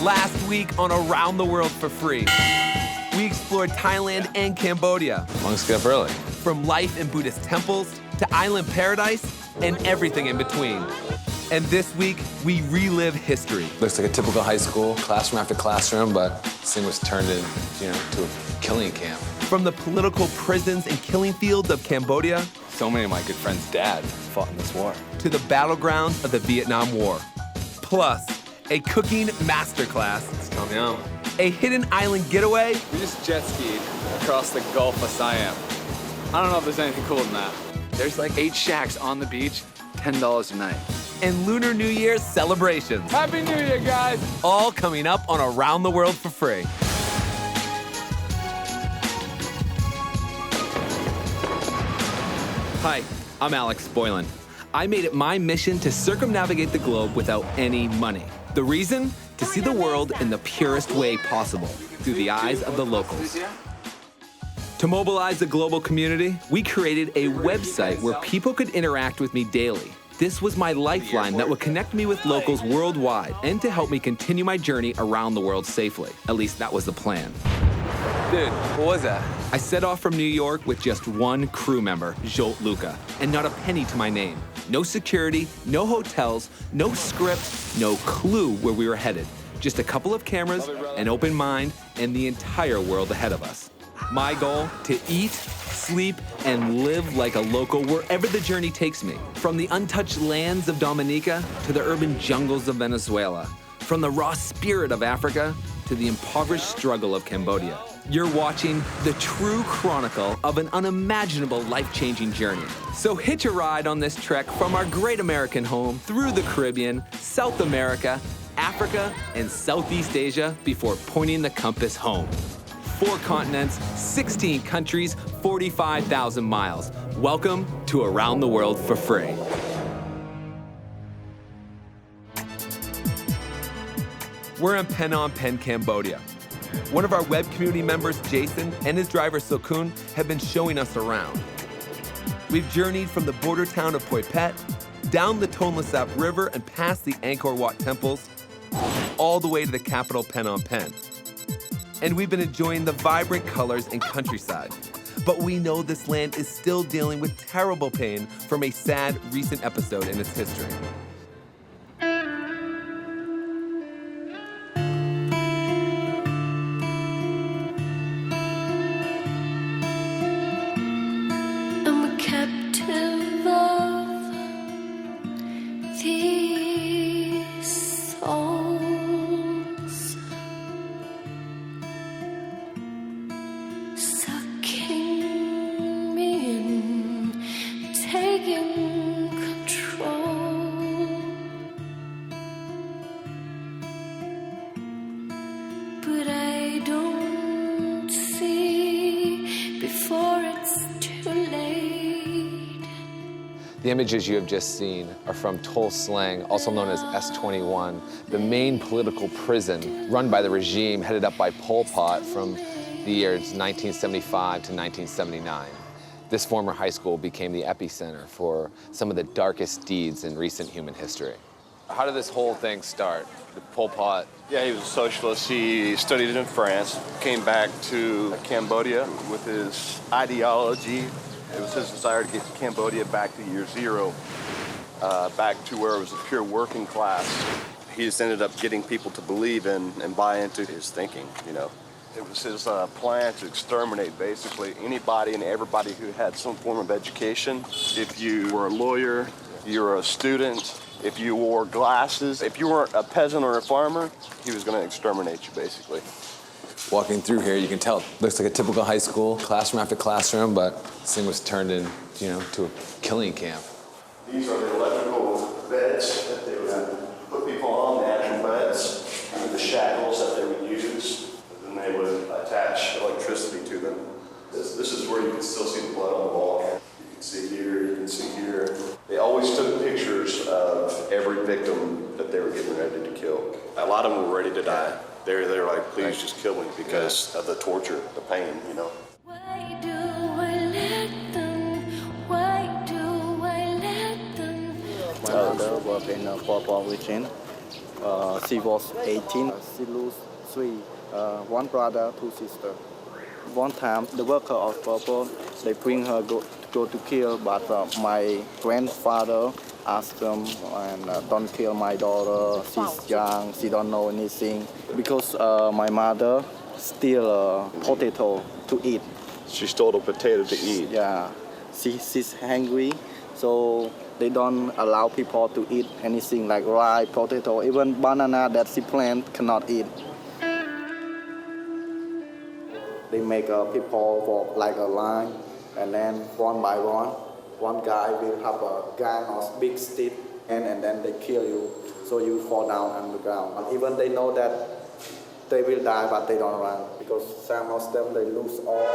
Last week on Around the World for Free, we explored Thailand and Cambodia. Monks get up early. From life in Buddhist temples to island paradise and everything in between. And this week, we relive history. Looks like a typical high school, classroom after classroom, but this thing was turned into a killing camp. From the political prisons and killing fields of Cambodia. So many of my good friends' dad fought in this war. To the battlegrounds of the Vietnam War. Plus, a cooking masterclass. It's Tom Yum. A hidden island getaway. We just jet skied across the Gulf of Siam. I don't know if there's anything cooler than that. There's like 8 shacks on the beach, $10 a night. And Lunar New Year's celebrations. Happy New Year, guys! All coming up on Around the World for Free. Hi, I'm Alex Boylan. I made it my mission to circumnavigate the globe without any money. The reason? To see the world in the purest way possible, through the eyes of the locals. To mobilize the global community, we created a website where people could interact with me daily. This was my lifeline that would connect me with locals worldwide and to help me continue my journey around the world safely. At least that was the plan. Dude, what was that? I set off from New York with just one crew member, Jolt Luca, and not a penny to my name. No security, no hotels, no script, no clue where we were headed. Just a couple of cameras, an open mind, and the entire world ahead of us. My goal, to eat, sleep, and live like a local wherever the journey takes me. From the untouched lands of Dominica to the urban jungles of Venezuela. From the raw spirit of Africa to the impoverished struggle of Cambodia. You're watching the true chronicle of an unimaginable life-changing journey. So hitch a ride on this trek from our great American home through the Caribbean, South America, Africa, and Southeast Asia before pointing the compass home. 4 continents, 16 countries, 45,000 miles. Welcome to Around the World for Free. We're in Phnom Penh, Cambodia. One of our web community members, Jason, and his driver, Sok Kheun, have been showing us around. We've journeyed from the border town of Pol Pot, down the Tuol Sleng River and past the Angkor Wat temples, all the way to the capital, Phnom Penh. And we've been enjoying the vibrant colors and countryside. But we know this land is still dealing with terrible pain from a sad recent episode in its history. The images you have just seen are from Tuol Sleng, also known as S-21, the main political prison run by the regime headed up by Pol Pot from the years 1975 to 1979. This former high school became the epicenter for some of the darkest deeds in recent human history. How did this whole thing start? The Pol Pot? Yeah, he was a socialist. He studied in France, came back to Cambodia with his ideology. It was his desire to get Cambodia back to year zero, back to where it was a pure working class. He just ended up getting people to believe in and buy into his thinking, you know. It was his plan to exterminate basically anybody and everybody who had some form of education. If you were a lawyer, you were a student, if you wore glasses, if you weren't a peasant or a farmer, he was going to exterminate you basically. Walking through here, you can tell it looks like a typical high school, classroom after classroom, but this thing was turned into a killing camp. These are the electrical beds that they would put people on, the actual beds, and the shackles that they would use, and then they would attach electricity to them. This is where you can still see the blood on the wall. You can see here, you can see here. They always took pictures of every victim that they were getting ready to kill. A lot of them were ready to die. They were like, please just kill me because of the torture, the pain, you know. Why do I let them? Why do I let them? Well, work in Pol Pot region. She was 18. She lost three, one brother, two sisters. One time, the worker of Pol Pot, they bring her go to kill, but my grandfather asked them, and don't kill my daughter. She's young. She don't know anything. Because my mother steal potato to eat. She stole a potato to eat. Yeah, she's hungry, so they don't allow people to eat anything like rice, potato, even banana that she plant cannot eat. They make people walk like a line, and then one by one guy will have a gun or big stick, and then they kill you, so you fall down on the ground. And even they know that they will die, but they don't run, because some of them, they lose all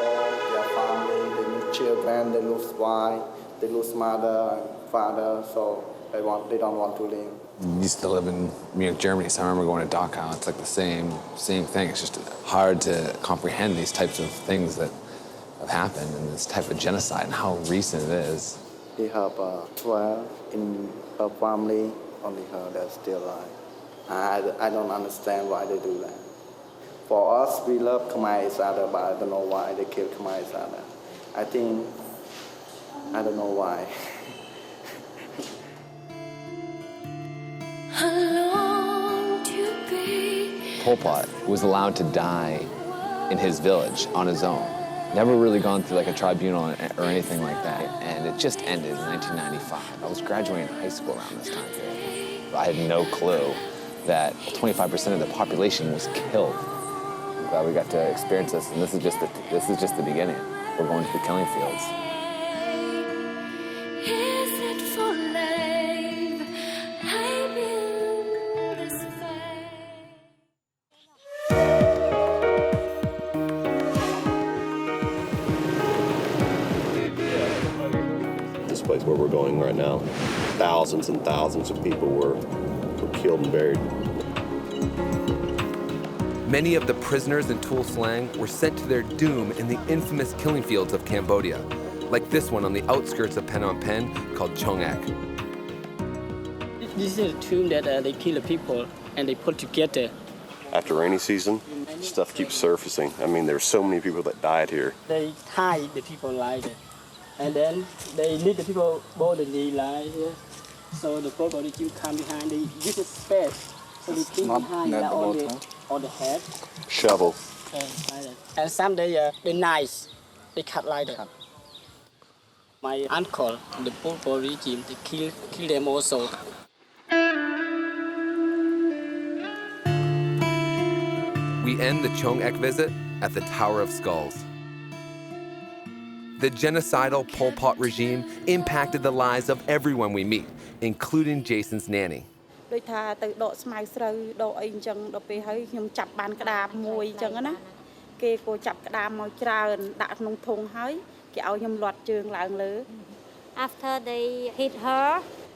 their family, they lose children, they lose wife, they lose mother and father, so they don't want to live. I used to live in Munich, Germany, so I remember going to Dachau. It's like the same thing. It's just hard to comprehend these types of things that have happened and this type of genocide and how recent it is. They have 12 in her family, only her that's still alive. I don't understand why they do that. For us, we love Khmer each other, but I don't know why they kill Khmer each other. I don't know why. Pol Pot was allowed to die in his village on his own. Never really gone through like a tribunal or anything like that. And it just ended in 1995. I was graduating high school around this time period. I had no clue that 25% of the population was killed. I'm glad we got to experience this, and this is just the beginning. We're going to the killing fields. This place where we're going right now, thousands and thousands of people were killed and buried. Many of the prisoners in Tuol Sleng were sent to their doom in the infamous killing fields of Cambodia, like this one on the outskirts of Phnom Penh called Chong Ek. This is a tomb that they kill the people and they put together. After rainy season, stuff keeps surfacing. I mean, there's so many people that died here. They hide the people like that. And then they leave the people body like here. So the body you come behind, they use a space. So they keep behind on the head. Shovel. And someday the knives, they cut like that. My uncle, the Pol Pot regime, they kill them also. We end the Chong Ek visit at the Tower of Skulls. The genocidal Pol Pot regime impacted the lives of everyone we meet, including Jason's nanny. ដូចថាទៅដកស្មៅស្រូវដកអីអញ្ចឹងដល់ពេលហើយខ្ញុំចាប់បានក្តារមួយអញ្ចឹងណាគេក៏ចាប់ក្តារមកច្រើនដាក់ក្នុងធុងហើយគេឲ្យខ្ញុំលាត់ជើងឡើងលើ After they hit her,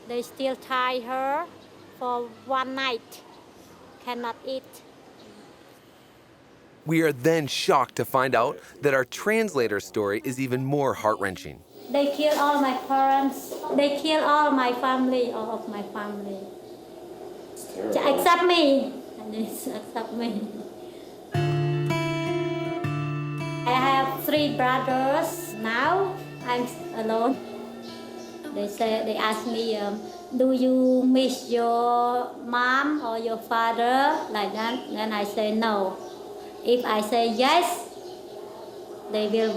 they still tie her for one night. Cannot eat. We are then shocked to find out that our translator's story is even more heart-wrenching. They kill all my parents. They kill all my family, all of my family. Except me. Except me. I have 3 brothers. Now I'm alone. They ask me, do you miss your mom or your father? Like that. Then I say no. If I say yes, they will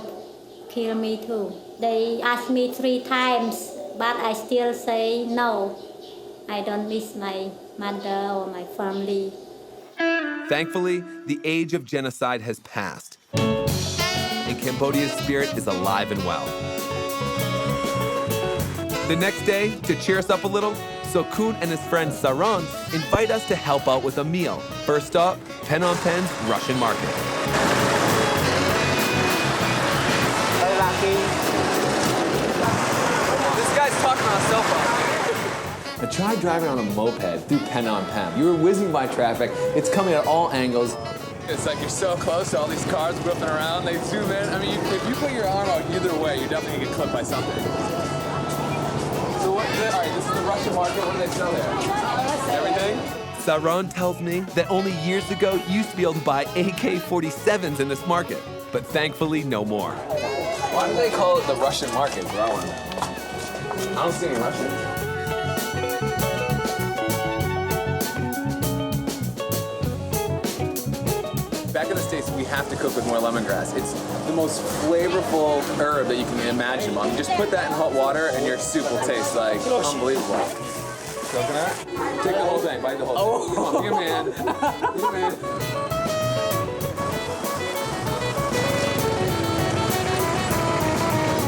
kill me too. They ask me 3 times, but I still say no. I don't miss my mother or my family. Thankfully, the age of genocide has passed, and Cambodia's spirit is alive and well. The next day, to cheer us up a little, Sok Kheun and his friend Saron invite us to help out with a meal. First stop, Phnom Penh's Russian market. This guy's talking on a cell phone. I tried driving on a moped through Phnom Penh. You were whizzing by traffic. It's coming at all angles. It's like you're so close to all these cars whipping around. They zoom in. I mean, if you put your arm out either way, you're definitely gonna get clipped by something. So all right, this is the Russian market. What do they sell there? Everything? Saron tells me that only years ago you used to be able to buy AK-47s in this market, but thankfully no more. Why do they call it the Russian market? I want to know. I don't see any Russians. Back in the States, we have to cook with more lemongrass. It's the most flavorful herb that you can imagine. You just put that in hot water and your soup will taste like unbelievable. Coconut? Take the whole thing, bite the whole thing. Come on, be a man. Be a man.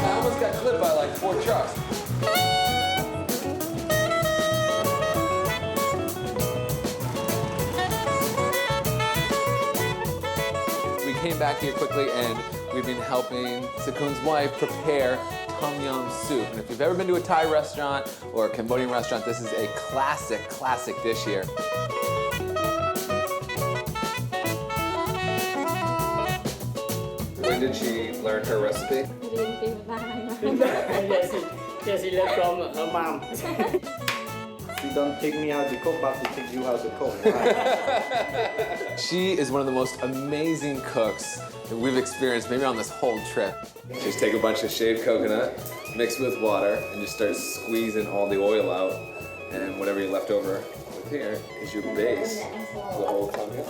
I almost got clipped by like 4 trucks. Came back here quickly and we've been helping Sok Kheun's wife prepare tom yum soup. And if you've ever been to a Thai restaurant or a Cambodian restaurant, this is a classic dish here. When did she learn her recipe? Yes, he learned from her mom. She don't teach me how to cook, but she teach you how to cook. She is one of the most amazing cooks that we've experienced maybe on this whole trip. Just take a bunch of shaved coconut, mix with water, and just start squeezing all the oil out. And whatever you're left over with here is your base for the whole tom yum.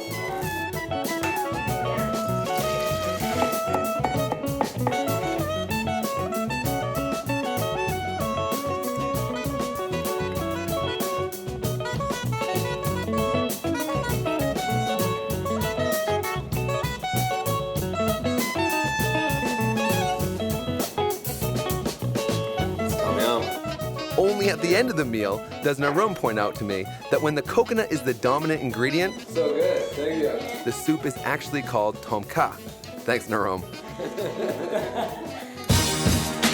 Only at the end of the meal does Narom point out to me that when the coconut is the dominant ingredient, So good, thank you. the soup is actually called Tom Kha. Thanks, Narom.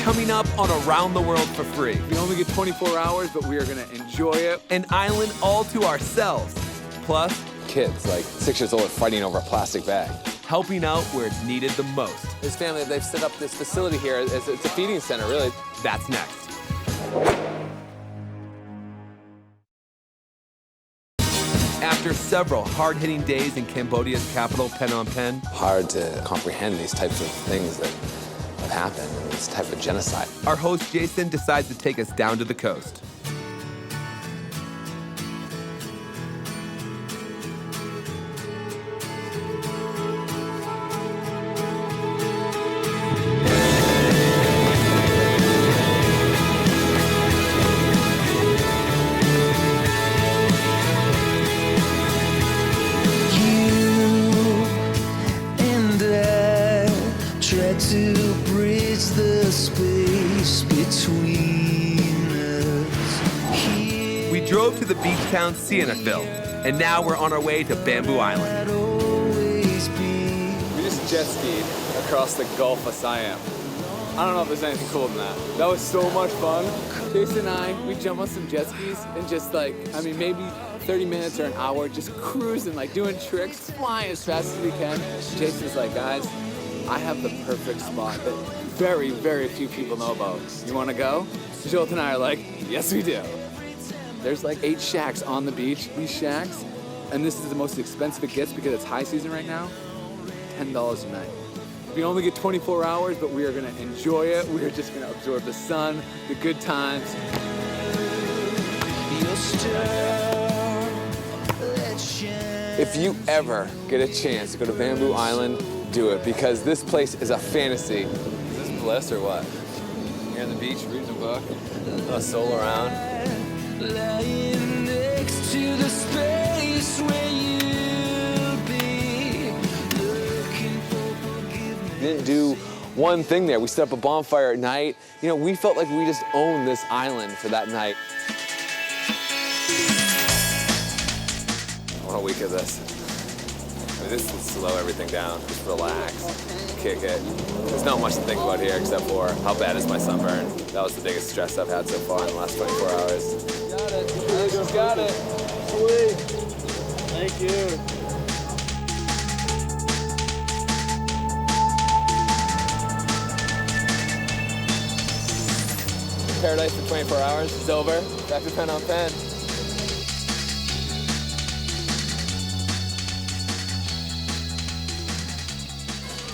Coming up on Around the World for free. We only get 24 hours, but we are gonna enjoy it. An island all to ourselves. Plus, Kids, like 6 years old, are fighting over a plastic bag. helping out where it's needed the most. His family, they've set up this facility here. It's a feeding center, really. That's next. After several hard-hitting days in Cambodia's capital, Phnom Penh, Hard to comprehend these types of things that have happened, this type of genocide. our host Jason decides to take us down to the coast. To bridge the space between us. We drove to the beach town Sihanoukville, and now we're on our way to Bamboo Island. We just jet skied across the Gulf of Siam. I don't know if there's anything cooler than that. That was so much fun. Jason and I, we jump on some jet skis and just maybe 30 minutes or an hour just cruising, doing tricks, flying as fast as we can. Jason's like, guys, I have the perfect spot that very, very few people know about. You wanna go? Joel and I are like, yes we do. There's 8 shacks on the beach. These shacks, and this is the most expensive it gets because it's high season right now, $10 a night. We only get 24 hours, but we are gonna enjoy it. We are just gonna absorb the sun, the good times. If you ever get a chance to go to Bamboo Island, do it, because this place is a fantasy. Is this bliss or what? You're on the beach, reading a book, a soul around. Lying next to the space where you'll be looking for forgiveness. We didn't do one thing there. We set up a bonfire at night. We felt like we just owned this island for that night. What a week is this? This will slow everything down. Just relax, kick it. There's not much to think about here except for how bad is my sunburn. That was the biggest stress I've had so far in the last 24 hours. Got it. You just got it. Sweet. Thank you. Paradise for 24 hours is over. Back to Phnom Penh.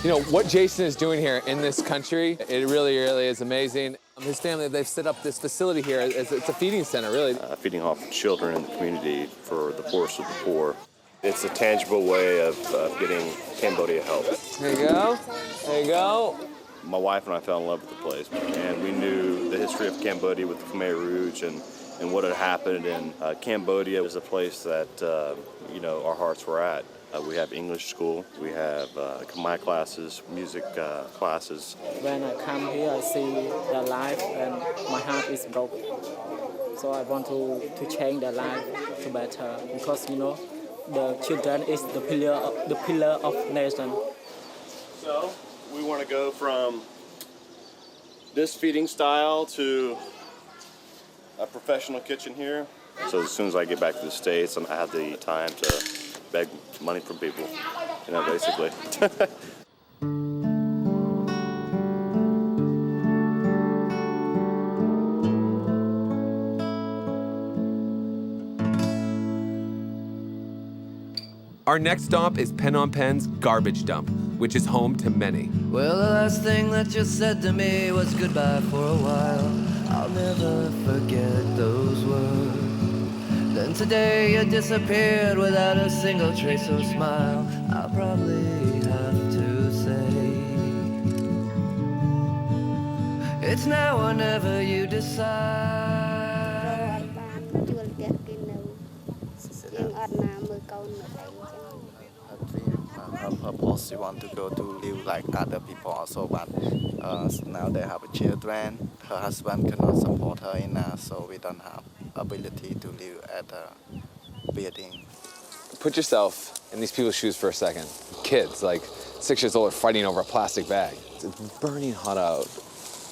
You know, what Jason is doing here in this country, it really, really is amazing. His family, they've set up this facility here. It's a feeding center, really. A feeding hall for children in the community for the poorest of the poor. It's a tangible way of getting Cambodia help. There you go. There you go. My wife and I fell in love with the place, and we knew the history of Cambodia with the Khmer Rouge and what had happened. And Cambodia was a place that, you know, our hearts were at. We have English school, we have Khmer classes, music classes. When I come here, I see their life and my heart is broken. So I want to change their life to better because, you know, the children is the pillar of nation. So we want to go from this feeding style to a professional kitchen here. So as soon as I get back to the States, I have the time to beg money from people, you know, basically. Our next stop is Phnom Penh's garbage dump, which is home to many. Well, the last thing that you said to me was goodbye for a while. I'll never forget those words. Then today you disappeared without a single trace or smile. I'll probably have to say it's now or never you decide. Her boss want to go to live like other people also, but now they have children. Her husband cannot support her enough, so we don't have ability to live at a building. Put yourself in these people's shoes for a second. Kids, like 6 years old, are fighting over a plastic bag. It's burning hot out.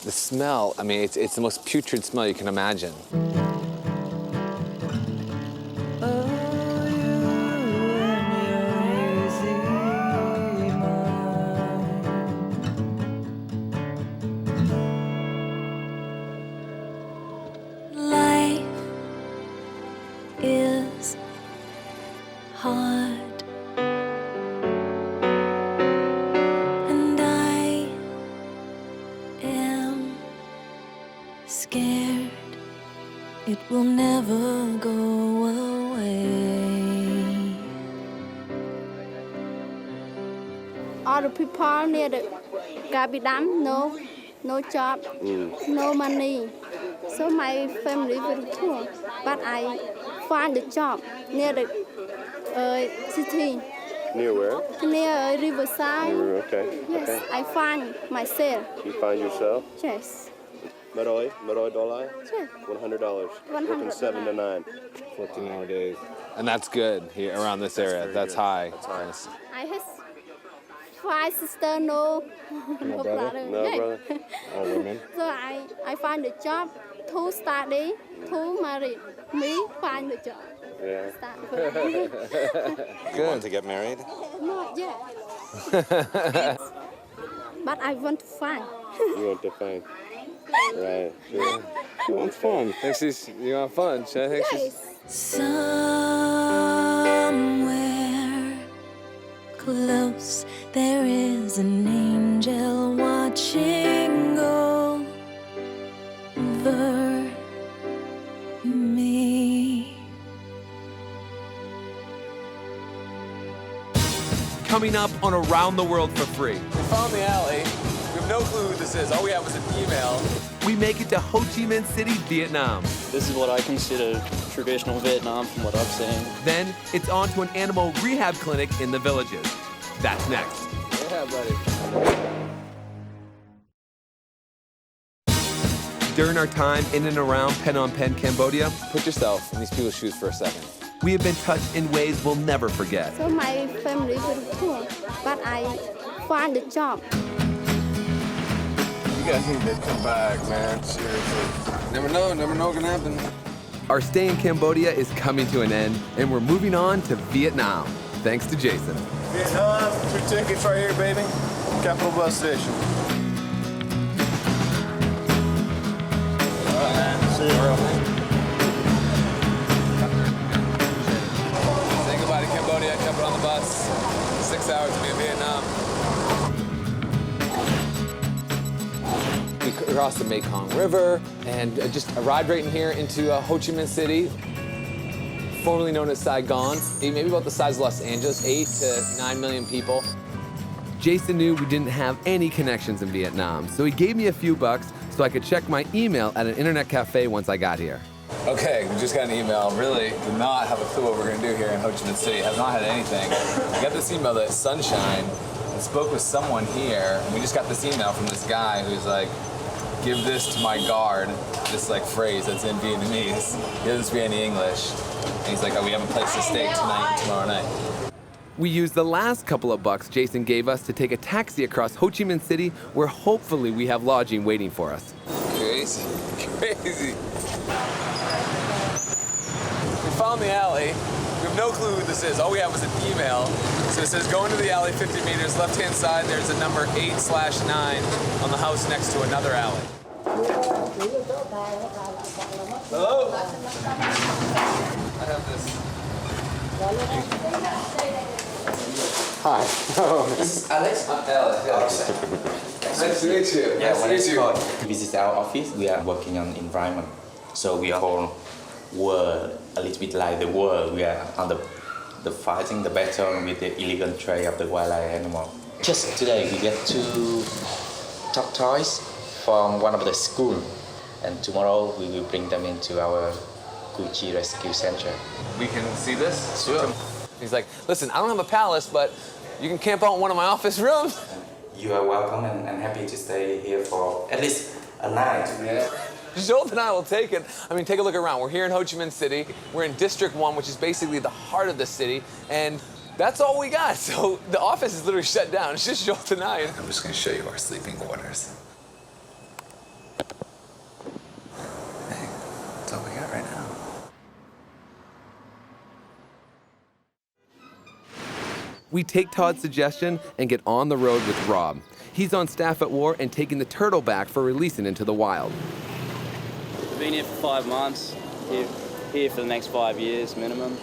The smell, I mean, it's the most putrid smell you can imagine. It will never go away. All the people near the garbage dump, no job, no money. So my family very poor. But I find the job near the city. Near where? Near Riverside. Okay. Yes, Okay. I find myself. You find yourself? Yes. Maroi dollar? Sure. $100. Working 7 to 9. 14-hour days. And that's good here around this area. That's high. That's high. Nice. I have 5 sisters, no brother. No brother? All women. So I find a job, 2 study, 2 married. Me find the job. Yeah. You want to get married? Not yet. But I want to find. You want to find? Right. Sure. You want fun. You want fun. Yes. Somewhere close there is an angel watching over me. Coming up on Around the World for free. We found the alley. We have no clue who this is. All we have was an email. We make it to Ho Chi Minh City, Vietnam. This is what I consider traditional Vietnam from what I've seen. Then it's on to an animal rehab clinic in the villages. That's next. Yeah, buddy. During our time in and around Phnom Penh, Cambodia, Put yourself in these people's shoes for a second. we have been touched in ways we'll never forget. So my family very poor, but I find the job. You guys need to come back, man. Seriously. Never know what can happen. Our stay in Cambodia is coming to an end, and we're moving on to Vietnam, thanks to Jason. Vietnam, 2 tickets right here, baby. Capital Bus Station. All right, man. See you, bro. Say goodbye to Cambodia, jump on the bus. 6 hours to be in Vietnam. across the Mekong River and just arrived right in here into Ho Chi Minh City, formerly known as Saigon. Maybe about the size of Los Angeles, 8 to 9 million people. Jason knew we didn't have any connections in Vietnam, so he gave me a few bucks so I could check my email at an internet cafe once I got here. Okay, we just got an email. Really did not have a clue what we're gonna do here in Ho Chi Minh City. Have not had anything. We got this email that Sunshine and spoke with someone here, and we just got this email from this guy who's like, give this to my guard, this like phrase that's in Vietnamese. He doesn't speak any English. And he's like, oh, we have a place to stay tonight and tomorrow night. We used the last couple of bucks Jason gave us to take a taxi across Ho Chi Minh City, where hopefully we have lodging waiting for us. Crazy, crazy. We found the alley. We have no clue who this is. All we have was an email. So it says, go into the alley 50 meters, left-hand side, there's a number 8/9 on the house next to another alley. Hello? I have this. Hi. This is Alex. Alex. Nice to meet you. Yeah, Nice to meet you. This is our office. We are working on environment. So we are whole world, a little bit like the world. We are on the fighting the battle with the illegal trade of the wildlife animal. Just today we get 2 tortoise from one of the school, and tomorrow we will bring them into our Gucci Rescue Center. We can see this? Sure. He's like, listen, I don't have a palace, but you can camp out in one of my office rooms. You are welcome and happy to stay here for at least a night. Yeah. Jolt and I will take it. I mean, take a look around. We're here in Ho Chi Minh City. We're in District 1, which is basically the heart of the city, and that's all we got. So the office is literally shut down. It's just Jolt and I. I'm just gonna show you our sleeping quarters. Hey, that's all we got right now. We take Todd's suggestion and get on the road with Rob. He's on staff at war and taking the turtle back for releasing into the wild. I've been here for 5 months, here for the next 5 years minimum.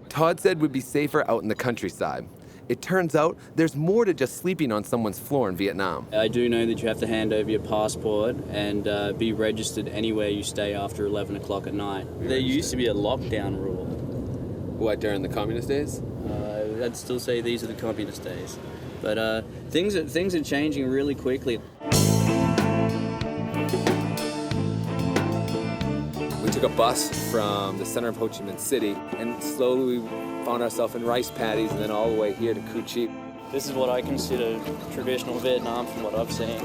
Todd said we'd be safer out in the countryside. It turns out there's more to just sleeping on someone's floor in Vietnam. I do know that you have to hand over your passport and be registered anywhere you stay after 11 o'clock at night. There used to be a lockdown rule. What, during the communist days? I'd still say these are the communist days. But things are changing really quickly. We took a bus from the center of Ho Chi Minh City, and slowly we found ourselves in rice paddies and then all the way here to Cu Chi. This is what I consider traditional Vietnam from what I've seen.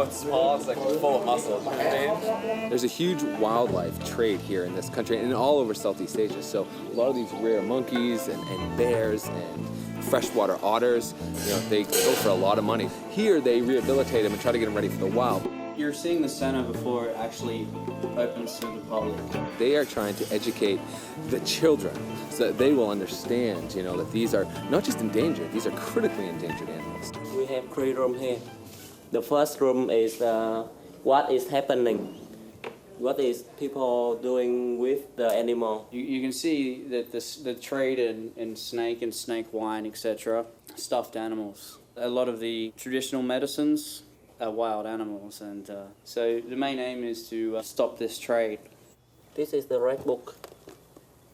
It's small, it's like full of muscle. You know what I mean? There's a huge wildlife trade here in this country and all over Southeast Asia. So a lot of these rare monkeys and bears and freshwater otters, you know, they go for a lot of money. Here they rehabilitate them and try to get them ready for the wild. You're seeing the center before it actually opens to the public. They are trying to educate the children so that they will understand, you know, that these are not just endangered, these are critically endangered animals. We have 3 rooms here. The first room is what is happening. What is people doing with the animal? You can see that the trade in snake and snake wine, etc., stuffed animals. A lot of the traditional medicines are wild animals, and so the main aim is to stop this trade. This is the red book,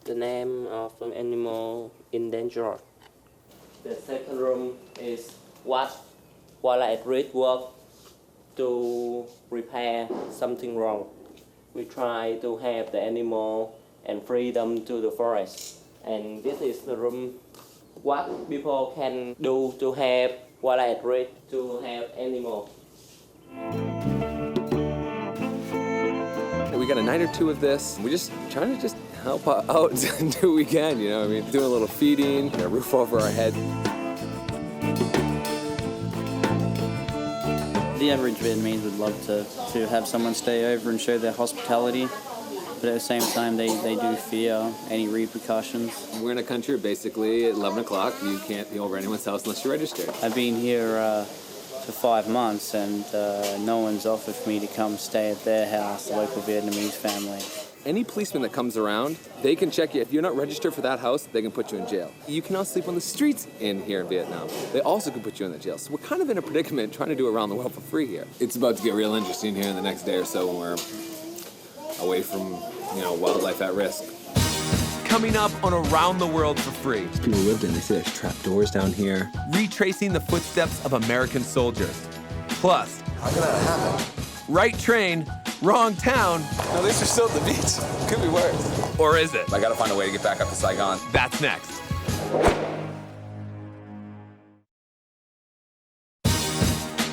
the name of an animal endangered. The second room is what wildlife read work to repair something wrong. We try to have the animal and free them to the forest. And this is the room what people can do to have wildlife read to have animal. And we got a night or 2 of this. We're just trying to just help out and do what we can, you know what I mean? Doing a little feeding, a roof over our head. The average Vietnamese would love to have someone stay over and show their hospitality, but at the same time they do fear any repercussions. We're in a country where basically at 11 o'clock you can't be over anyone's house unless you're registered. I've been here for 5 months, and no one's offered me to come stay at their house, the local Vietnamese family. Any policeman that comes around, they can check you. If you're not registered for that house, they can put you in jail. You cannot sleep on the streets here in Vietnam. They also can put you in the jail. So we're kind of in a predicament trying to do around the world for free here. It's about to get real interesting here in the next day or so when we're away from, wildlife at risk. Coming up on Around the World for Free. People lived in, they say there's trap doors down here. Retracing the footsteps of American soldiers. Plus, how can that happen? Right train, wrong town. At least we're still at the beach. Could be worse. Or is it? I gotta find a way to get back up to Saigon. That's next.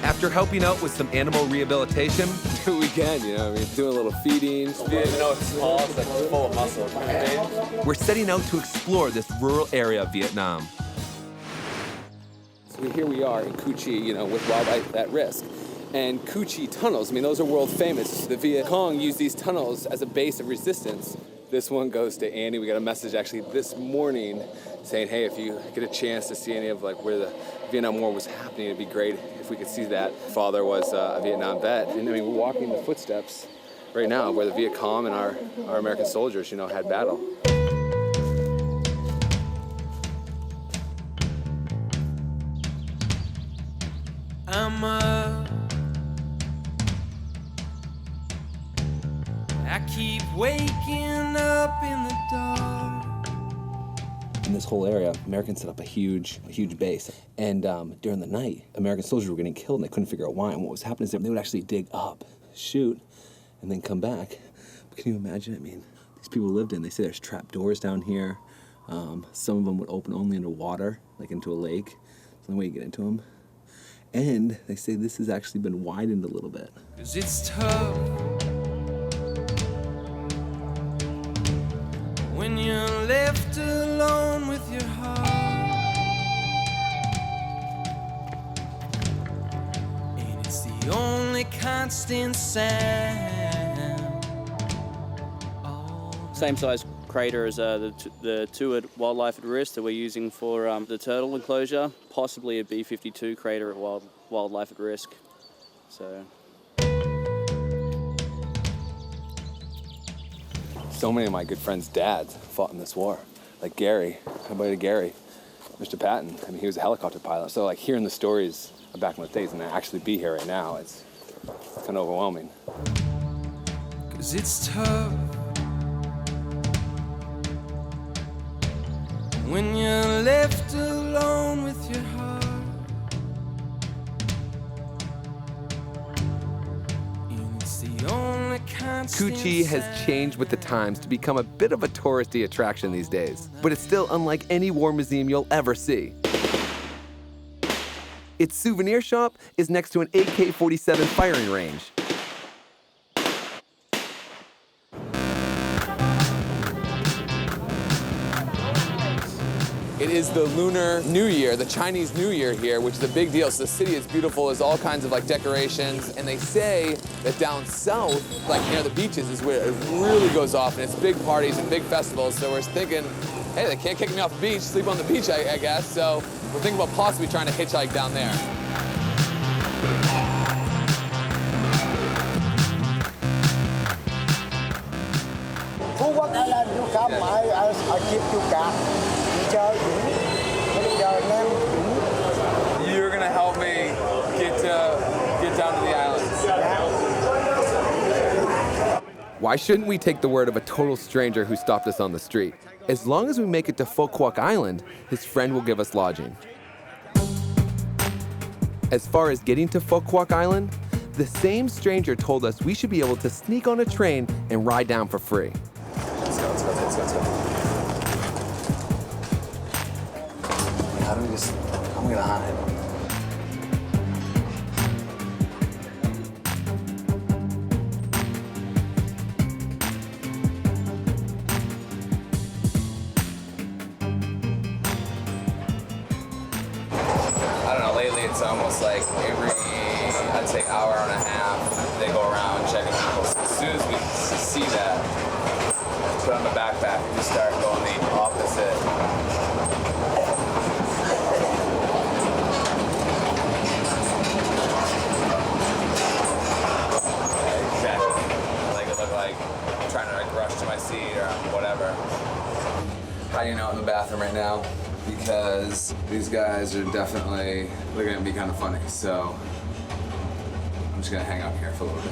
After helping out with some animal rehabilitation, We can, doing a little feeding. It's small, it's like full of muscle. we're setting out to explore this rural area of Vietnam. So here we are in Cu Chi, with wildlife at risk. And Cu Chi tunnels, those are world famous. The Viet Cong used these tunnels as a base of resistance. This one goes to Andy. We got a message actually this morning saying, hey, if you get a chance to see any of where the Vietnam War was happening, it'd be great if we could see that. Father was a Vietnam vet. And we're walking the footsteps right now where the Viet Cong and our American soldiers, had battle. I keep waking up in the dark. In this whole area, Americans set up a huge base. And during the night, American soldiers were getting killed and they couldn't figure out why. And what was happening is they would actually dig up, shoot, and then come back. But can you imagine? These people lived in, they say there's trap doors down here. Some of them would open only into water, like into a lake. That's the only way you get into them. And they say this has actually been widened a little bit. 'Cause it's tough when you're left alone with your heart, and it's the only constant sound. Same size crater as the two at Wildlife at Risk that we're using for the turtle enclosure, possibly a B-52 crater at Wildlife at Risk. So many of my good friends' dads fought in this war. Like Gary, my buddy Gary, Mr. Patton. He was a helicopter pilot. So hearing the stories of back in those days and to actually be here right now, it's kind of overwhelming. 'Cause it's tough when you're left alone with your heart, and it's the only Cu Chi has changed with the times to become a bit of a touristy attraction these days, but it's still unlike any war museum you'll ever see. Its souvenir shop is next to an AK-47 firing range. It is the Lunar New Year, the Chinese New Year here, which is a big deal. So the city is beautiful. There's all kinds of decorations. And they say that down south, near the beaches, is where it really goes off. And it's big parties and big festivals. So we're thinking, hey, they can't kick me off the beach, sleep on the beach, I guess. So we're thinking about possibly trying to hitchhike down there. Phú Quốc Island, you come, I keep you car. You're gonna help me get down to the islands. Why shouldn't we take the word of a total stranger who stopped us on the street? As long as we make it to Pho Quoc Island, his friend will give us lodging. As far as getting to Pho Quoc Island, the same stranger told us we should be able to sneak on a train and ride down for free. Let's go. How am I gonna hide? I don't know, lately it's almost like every, I'd say hour and a half, they go around checking people. So as soon as we see that, put on the backpack and just start going the opposite. the bathroom right now because these guys are definitely looking at me kind of funny. So I'm just gonna hang out here for a little bit.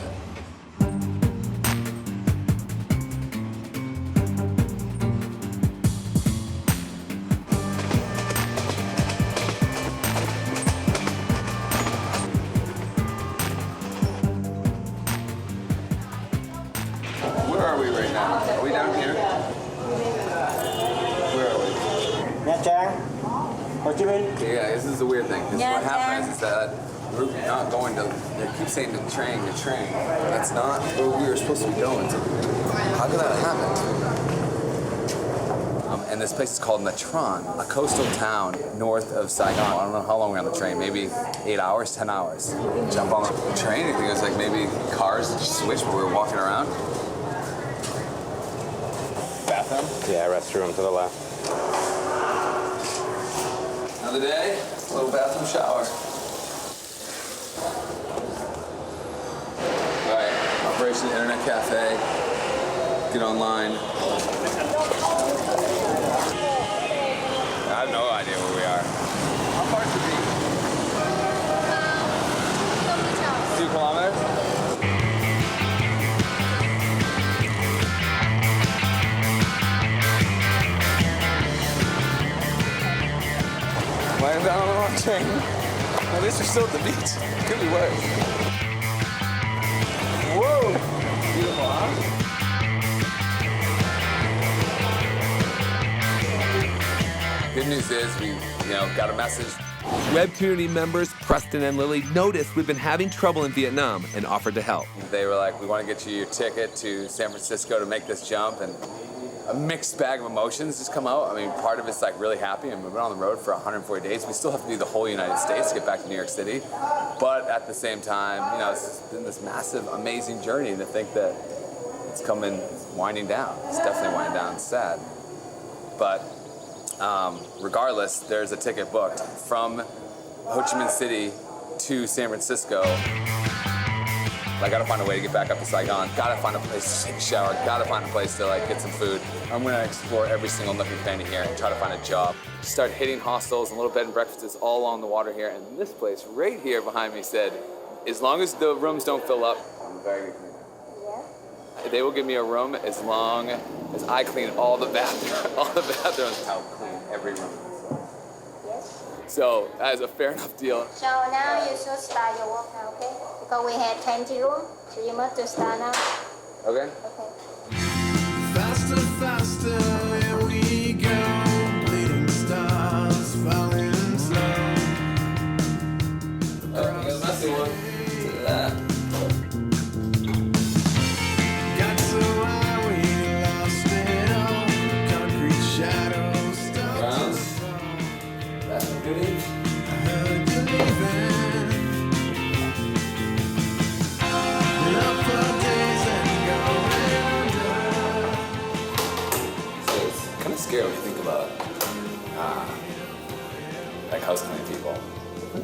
Where are we right now? Are we down here? Where are we? Nha Trang, Ho Chi Minh. Yeah, this is the weird thing. Because what happens is that we're not going to, they keep saying the train. That's not where we were supposed to be going to. How could that happen? And this place is called Nha Trang, a coastal town north of Saigon. I don't know how long we're on the train, maybe 8 hours, 10 hours. Jump on the train, I think it was like maybe cars just switched while we were walking around. Bathroom? Yeah, restroom to the left. Another day, little bathroom shower. All right, Operation Internet Cafe. Get online. I have no idea where we are. How far is the beach? 2 kilometers? Lying down on the wrong train. At least we're still at the beach. Could be worse. Whoa! Beautiful, huh? Good news is we, got a message. Web community members Preston and Lily noticed we've been having trouble in Vietnam and offered to help. They were like, we want to get you your ticket to San Francisco to make this jump, and a mixed bag of emotions just come out. I mean, part of it's like really happy, and we've been on the road for 140 days. We still have to do the whole United States to get back to New York City. But at the same time, it's been this massive, amazing journey to think that it's winding down. It's definitely winding down, it's sad. But regardless, there's a ticket booked from Ho Chi Minh City to San Francisco. I gotta find a way to get back up to Saigon. Gotta find a place to take a shower. Gotta find a place to get some food. I'm gonna explore every single nook and cranny here and try to find a job. Start hitting hostels and little bed and breakfasts all along the water here. And this place right here behind me said, as long as the rooms don't fill up, I'm very good. They will give me a room as long as I clean all the bathrooms. I'll clean every room. Yes. So that is a fair enough deal. So now you should start your work now, okay? Because we had 20 rooms, so you must start now. Okay. Okay. Faster, faster, here we go. Bleeding stars falling slow. Oh, you got a messy one. Got so high we lost it all. Concrete shadows. Browns. That's a goodie. I heard you leaving. Up for days and going under. So it's kind of scary when you think about house cleaning people.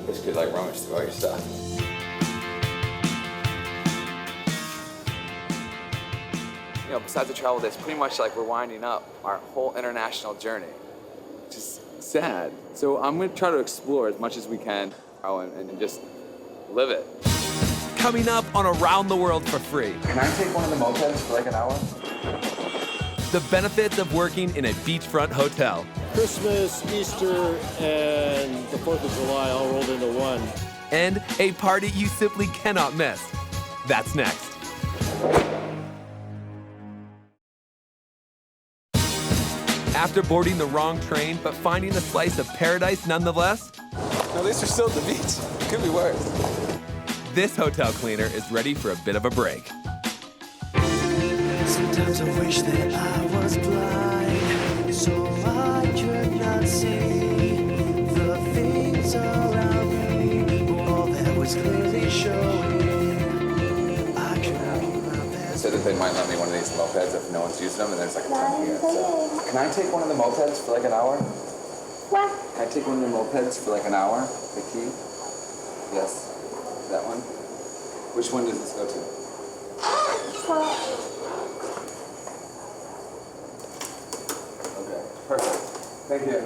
Just could rummage through all your stuff. Besides the travel days, pretty much we're winding up our whole international journey, which is sad. So I'm gonna try to explore as much as we can and just live it. Coming up on Around the World for Free. Can I take one of the mopeds for an hour? The benefits of working in a beachfront hotel. Christmas, Easter, and the 4th of July all rolled into one. And a party you simply cannot miss. That's next. After boarding the wrong train, but finding a slice of paradise nonetheless? At least we're still at the beach. Could be worse. This hotel cleaner is ready for a bit of a break. Sometimes I wish that I was blind, so I could not see the things around me. All that was clearly showing. I could They said that they might lend me one of these mopeds if no one's using them, and there's a ton here. So, can I take one of the mopeds for an hour? What? Can I take one of the mopeds for an hour? The key? Yes. That one? Which one does this go to? Okay, perfect. Thank you.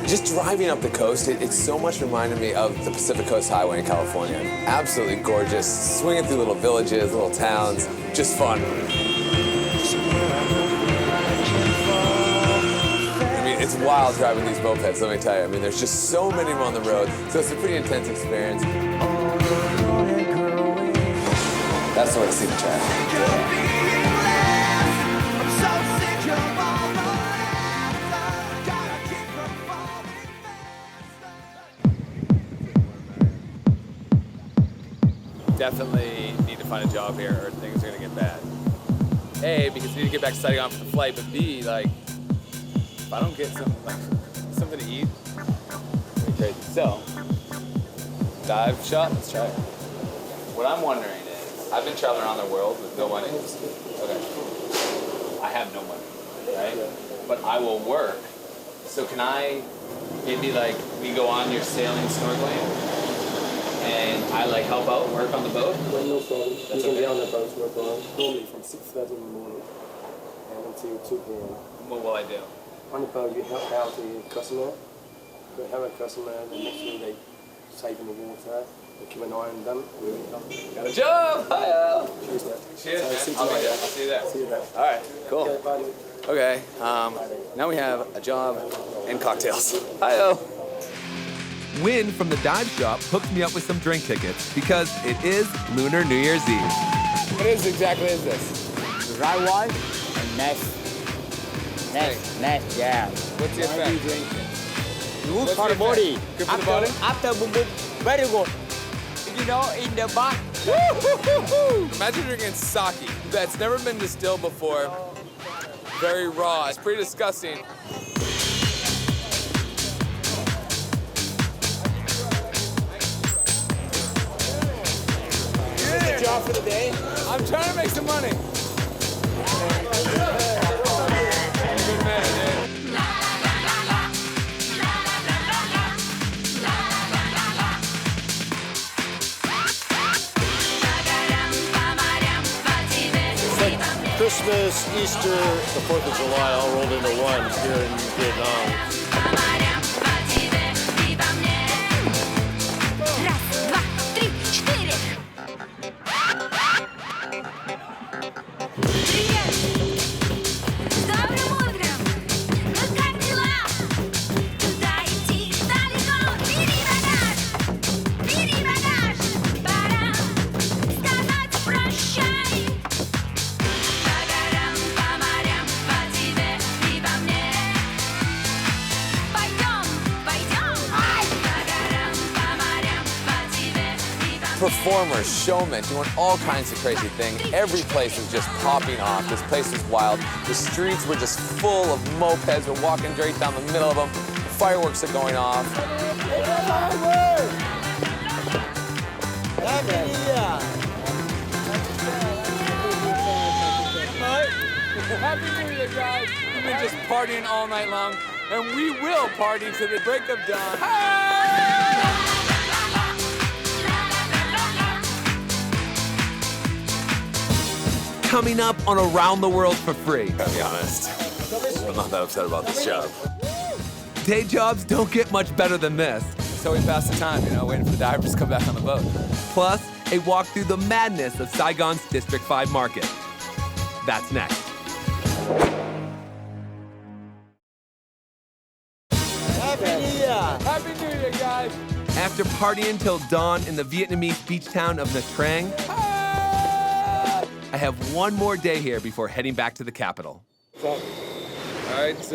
Just driving up the coast, it so much reminded me of the Pacific Coast Highway in California. Absolutely gorgeous, swinging through little villages, little towns, just fun. I mean, it's wild driving these mopeds, let me tell you. I mean, there's just so many of them on the road, so it's a pretty intense experience. That's the way to see the track. Definitely need to find a job here or things are gonna get bad. A, because we need to get back to Saigon for the flight, but B, like, if I don't get something to eat, it's gonna be crazy. So, dive shop, let's try it. What I'm wondering is, I've been traveling around the world with no money. Okay. I have no money, right? But I will work. So can I, maybe like, we go on your sailing, snorkeling, and I like help out, work on the boat? Well, no problem. That's You can okay. be on the boat, no problem. Normally from 6:30 in the morning and until 2 p.m. What will I do? On the boat, you help out the customer. You have a customer, then make sure they safe in the water. You keep an eye on them. Got a job! Hi-yo! Cheers, man. Cheers, So, man. see you I'll be later. there. I'll see you there. See you there. All right, cool. Okay, bye. Okay, now we have a job and cocktails. Hi-yo! Win from the dive shop hooked me up with some drink tickets because it is Lunar New Year's Eve. What is exactly is this? The right one and next, yeah. What's the effect? Good for the body. Good for the body? After boom boom, very good. You know, in the back. Imagine drinking sake that's never been distilled before. Very raw. It's pretty disgusting. Job for the day? I'm trying to make some money. Good man, dude. It's like Christmas, Easter, the 4th of July all rolled into one here in Vietnam. Performers, showmen, doing all kinds of crazy things. Every place was just popping off. This place was wild. The streets were just full of mopeds. We're walking right down the middle of them. Fireworks are going off. Happy New Year, guys. We've been just partying all night long, and we will party to the break of dawn. Coming up on Around the World for Free. Gotta be honest, I'm not that upset about this job. Day jobs don't get much better than this. So we pass the time, waiting for the divers to come back on the boat. Plus, a walk through the madness of Saigon's District 5 market. That's next. Happy New Year! Happy New Year, guys! After partying till dawn in the Vietnamese beach town of Nha Trang, I have one more day here before heading back to the capital. All right,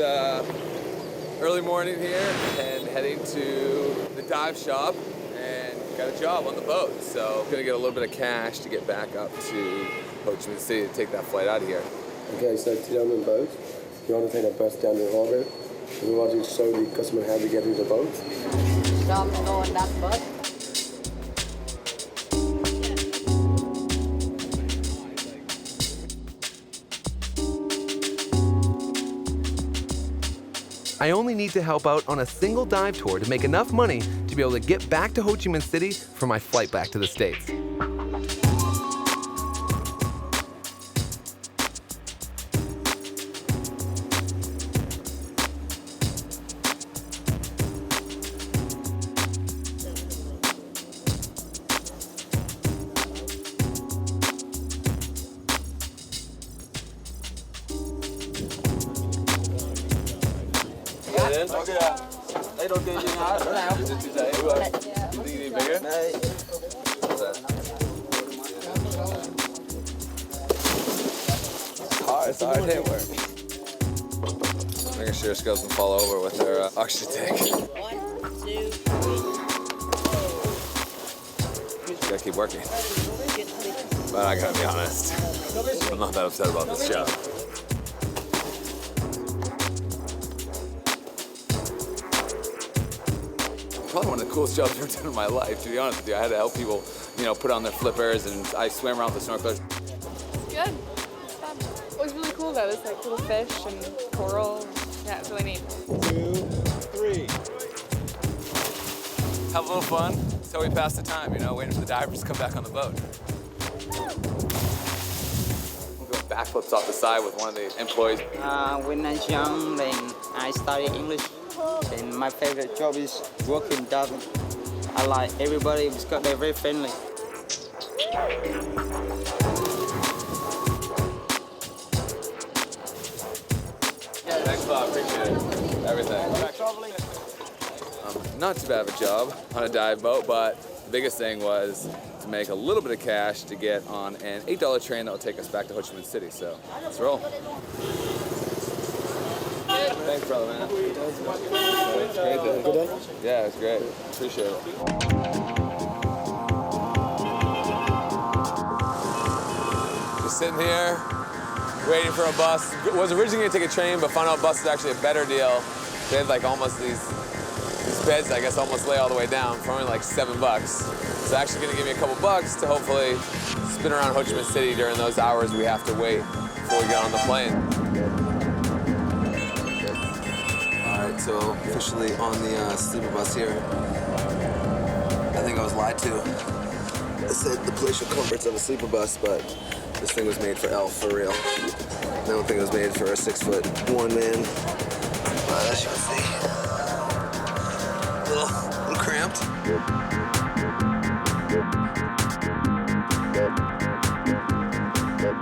early morning here and heading to the dive shop and got a job on the boat. So I'm gonna get a little bit of cash to get back up to Ho Chi Minh City to take that flight out of here. Okay, so today I'm in boat. You want to take a bus down to the harbour, We want you to show the customer how to get in the boat. Don't go on that boat. I only need to help out on a single dive tour to make enough money to be able to get back to Ho Chi Minh City for my flight back to the States. Đây đầu tiên chứ hả? Chỗ nào? It's hard, it didn't work. Making sure she doesn't fall over with her oxygen tank. 1, 2, 3. Gotta keep working. But I gotta be honest, I'm not that upset about this job. Probably one of the coolest jobs I've ever done in my life, to be honest with you. I had to help people, you know, put on their flippers, and I swam around with the snorkelers. It's good. It's fun. It was really cool though. There's like little fish and coral. Yeah, it's really neat. 2, 3. Have a little fun until we pass the time, you know, waiting for the divers to come back on the boat. We're doing backflips off the side with one of the employees. When I was young, then I studied English. And my favorite job is working diving. I like everybody because they're very friendly. Thanks a lot, appreciate it. Everything. Not too bad of a job on a dive boat, but the biggest thing was to make a little bit of cash to get on an $8 train that will take us back to Ho Chi Minh City. So let's roll. Thanks, brother, man. It's great. Good day? Yeah, it's great. Appreciate it. Just sitting here, waiting for a bus. Was originally gonna take a train, but found out bus is actually a better deal. They had like almost these beds, I guess, almost lay all the way down for only like $7. It's actually gonna give me a couple bucks to hopefully spin around Ho Chi Minh City during those hours we have to wait before we get on the plane. So officially on the sleeper bus here. I think I was lied to. It said the palatial comforts of a sleeper bus, but this thing was made for L, for real. I don't think it was made for a 6'1" man. But as you can see, a little cramped.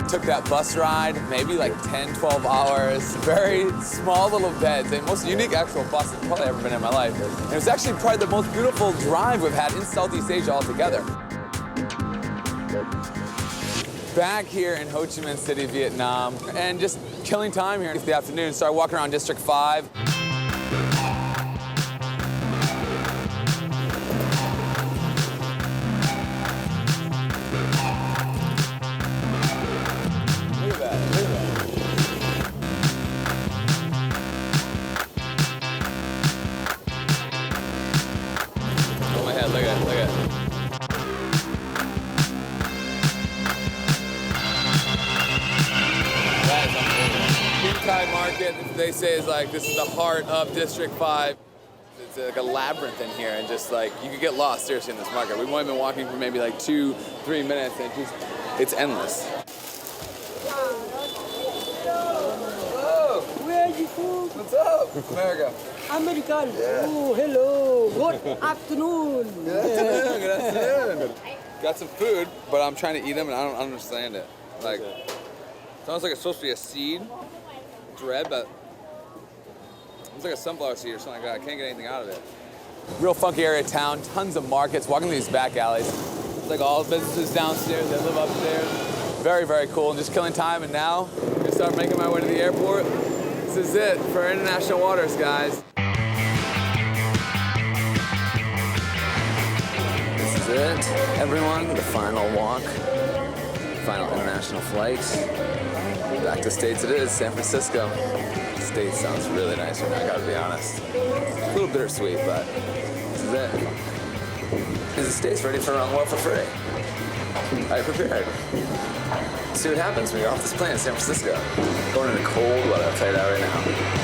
Took that bus ride, maybe like 10, 12 hours. Very small little beds, the most unique actual bus I've probably ever been in my life. And it was actually probably the most beautiful drive we've had in Southeast Asia altogether. Back here in Ho Chi Minh City, Vietnam, and just killing time here in the afternoon. Started walking around District 5. They say is like, this is the heart of District 5. It's like a labyrinth in here, and just like, you could get lost seriously in this market. We've only been walking for maybe like 2-3 minutes, and it's endless. Oh, where are you from? What's up? America. American. Yeah. Oh, hello. Good afternoon. Good afternoon. Got some food, but I'm trying to eat them, and I don't understand it. Like, sounds like it's supposed to be a seed. It's red, but it's like a sunflower seed or something like that. I can't get anything out of it. Real funky area of town, tons of markets, walking these back alleys. It's like all businesses downstairs that live upstairs. Very, very cool, and just killing time. And now, I'm gonna start making my way to the airport. This is it for international waters, guys. This is it, everyone, the final walk final international flight. Back to States it is, San Francisco. States sounds really nice right now, I gotta be honest. A little bittersweet, but this is it. Is the States ready for around the world for free? Are you prepared? See what happens when you're off this plane in San Francisco. Going into cold weather, I'll tell you that right now.